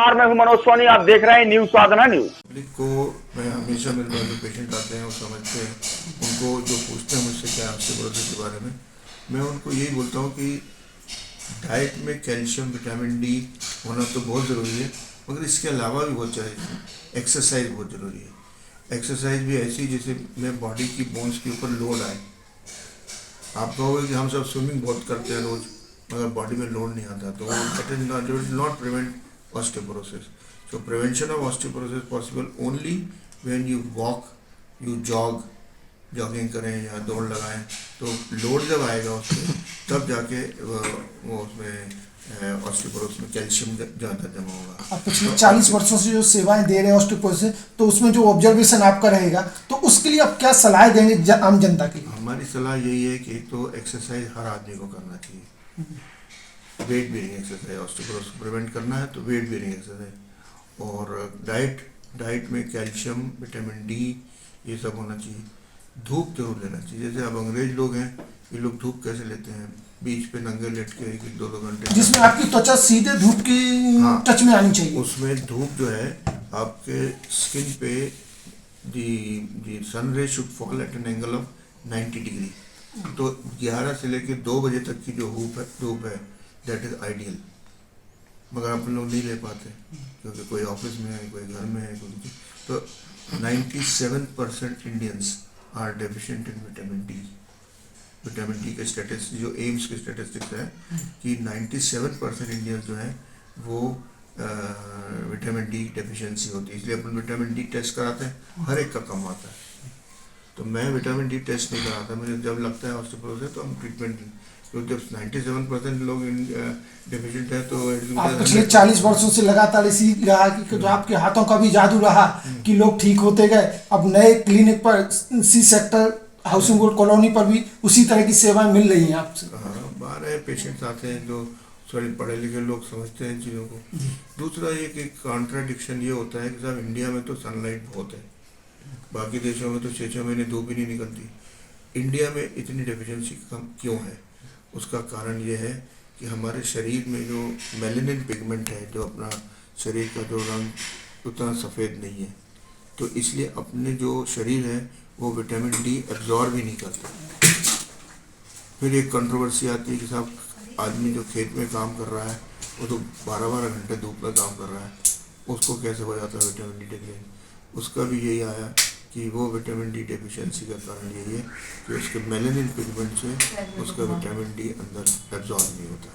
नमस्कार, मैं हूं मनोज सोनी। आप देख रहे हैं न्यूज साधना न्यूज। पब्लिक को मैं हमेशा मेरे पास जो पेशेंट आते हैं वो समझते हैं, उनको जो पूछते हैं मुझसे क्या ऑस्टियोपोरोसिस के बारे में, मैं उनको यही बोलता हूँ कि डाइट में कैल्शियम, विटामिन डी होना तो बहुत ज़रूरी है, मगर इसके अलावा भी बहुत चाहिए। एक्सरसाइज बहुत ज़रूरी है। एक्सरसाइज भी ऐसी जैसे मैं बॉडी की बोन्स के ऊपर लोड आए। आप कहोगे कि हम सब स्विमिंग बहुत करते हैं रोज़, मगर बॉडी में लोड नहीं आता, तो वो not prevent osteoporosis. So prevention of osteoporosis possible only when you walk, you jog, jogging करें या दौड़ लगाएं, तो लोड जब आएगा उसमें तब जाके वो उसमें ऑस्टियोपोरोसिस में कैल्शियम ज़्यादा जमा होगा। आप पिछले 40 वर्षों से जो सेवाएं दे रहे हैं ऑस्टियोपोरोसिस, तो उसमें जो ऑब्जर्वेशन आपका रहेगा, तो उसके लिए आप क्या सलाह देंगे आम जनता के लिए? हमारी सलाह यही है कि तो एक्सरसाइज हर आदमी को करना चाहिए। Weight bearing exercise, osteoporosis prevent करना है तो वेट बेरिंग एक्सरसाइज, और डाइट में कैल्शियम, विटामिन डी ये सब होना चाहिए। धूप जरूर लेना चाहिए। जैसे अब अंग्रेज लोग हैं, ये लोग धूप कैसे लेते हैं? बीच पे नंगे लेट के 1-2 घंटे, जिसमें आपकी त्वचा सीधे धूप की टच में आनी चाहिए। उसमें धूप जो है आपके स्किन पे दी सन रे should fall eight an angle of 90 degree. तो 11 से लेकर 2 बजे तक की जो धूप है दैट इज़ आइडियल, मगर अपन लोग नहीं ले पाते क्योंकि कोई ऑफिस में है, कोई घर में है, कोई। तो 97% Indians are deficient in vitamin D. Vitamin D के स्टेटिस्टिक्स जो एम्स के स्टेटिस्टिक्स है कि 97% इंडियंस जो हैं वो विटामिन डी डेफिशिएंसी होती है, इसलिए अपन विटामिन डी टेस्ट कराते हैं, हर एक का कम आता है। तो मैं विटामिन डी टेस्ट नहीं कराता, मुझे जब लगता है ऑस्टियोपोरोसिस तो हम ट्रीटमेंट, तो जब 97% लोग डेफिशिएंट है तो आप पिछले 40 वर्षों से लगातार इसी रहा कि जो आपके हाथों का भी जादू रहा कि लोग ठीक होते गए। अब नए क्लिनिक पर C sector housing board colony पर भी उसी तरह की सेवाएं मिल रही हैं आपसे। हाँ, बाहर पेशेंट्स आते हैं जो थोड़े पढ़े लिखे लोग समझते हैं चीज़ों को। दूसरा ये कि कॉन्ट्राडिक्शन ये होता है कि साहब इंडिया में तो सनलाइट बहुत है, बाकी देशों में तो 6-6 महीने धूप ही नहीं निकलती, इंडिया में इतनी डेफिशिएंसी कम क्यों है? उसका कारण ये है कि हमारे शरीर में जो मेलानिन पिगमेंट है, जो अपना शरीर का जो रंग उतना सफ़ेद नहीं है, तो इसलिए अपने जो शरीर है वो विटामिन डी एब्जॉर्ब ही नहीं करता। फिर एक कंट्रोवर्सी आती है कि साहब आदमी जो खेत में काम कर रहा है वो तो 12-12 घंटे धूप में काम कर रहा है, उसको कैसे हो जाता है विटामिन डी डेफिशिएंसी? उसका भी यही आया कि वो विटामिन डी डेफिशिएंसी का कारण यही है कि उसके मेलानिन पिगमेंट से उसका विटामिन डी अंदर एब्जॉर्ब नहीं होता।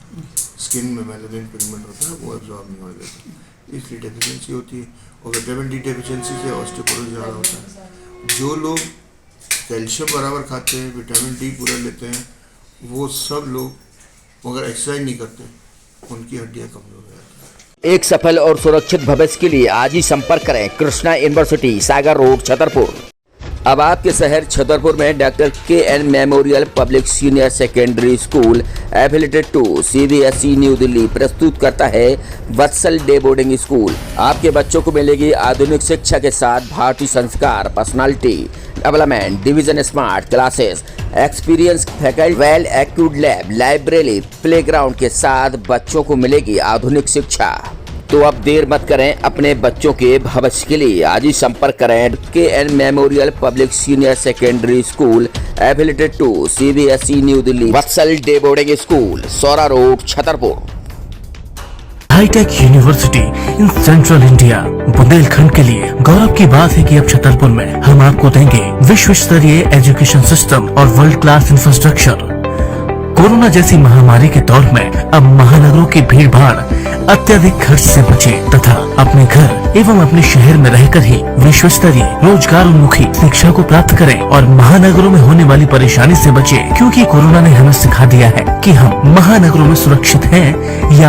स्किन में मेलानिन पिगमेंट होता है, वो एब्जॉर्ब नहीं हो जाता, इसलिए डेफिशिएंसी होती है। और विटामिन डी डेफिशिएंसी से ऑस्टियोपोरोसिस ज़्यादा होता है। जो लोग कैल्शियम बराबर खाते हैं, विटामिन डी पूरा लेते हैं, वो सब लोग मगर एक्सरसाइज नहीं करते, उनकी हड्डियाँ कमज़ोर हो जाती हैं। एक सफल और सुरक्षित भविष्य के लिए आज ही संपर्क करें कृष्णा यूनिवर्सिटी, सागर रोड, छतरपुर। अब आपके शहर छतरपुर में doctor KN Memorial Public Senior Secondary School affiliated to CBSE New Delhi प्रस्तुत करता है वत्सल डे बोर्डिंग स्कूल। आपके बच्चों को मिलेगी आधुनिक शिक्षा के साथ भारतीय संस्कार, personality development, division smart classes, experience faculty, well accrued lab, library, playground के साथ बच्चों को मिलेगी आधुनिक शिक्षा। तो अब देर मत करें, अपने बच्चों के भविष्य के लिए आज ही संपर्क करें KN Memorial Public Senior Secondary School affiliated to CBSE New Delhi, Vatsal day boarding school, Saura Road, Chhatarpur. High tech university in central India, Bundelkhand के लिए गौरव की बात है कि अब छतरपुर में हम आपको देंगे विश्व स्तरीय एजुकेशन सिस्टम और वर्ल्ड क्लास इंफ्रास्ट्रक्चर। कोरोना जैसी महामारी के दौर में अब महानगरों की भीड़ भाड़ अत्यधिक खर्च से बचे तथा अपने घर एवं अपने शहर में रहकर ही विश्व स्तरीय रोजगार उन्मुखी शिक्षा को प्राप्त करें और महानगरों में होने वाली परेशानी से बचे, क्योंकि कोरोना ने हमें सिखा दिया है कि हम महानगरों में सुरक्षित हैं या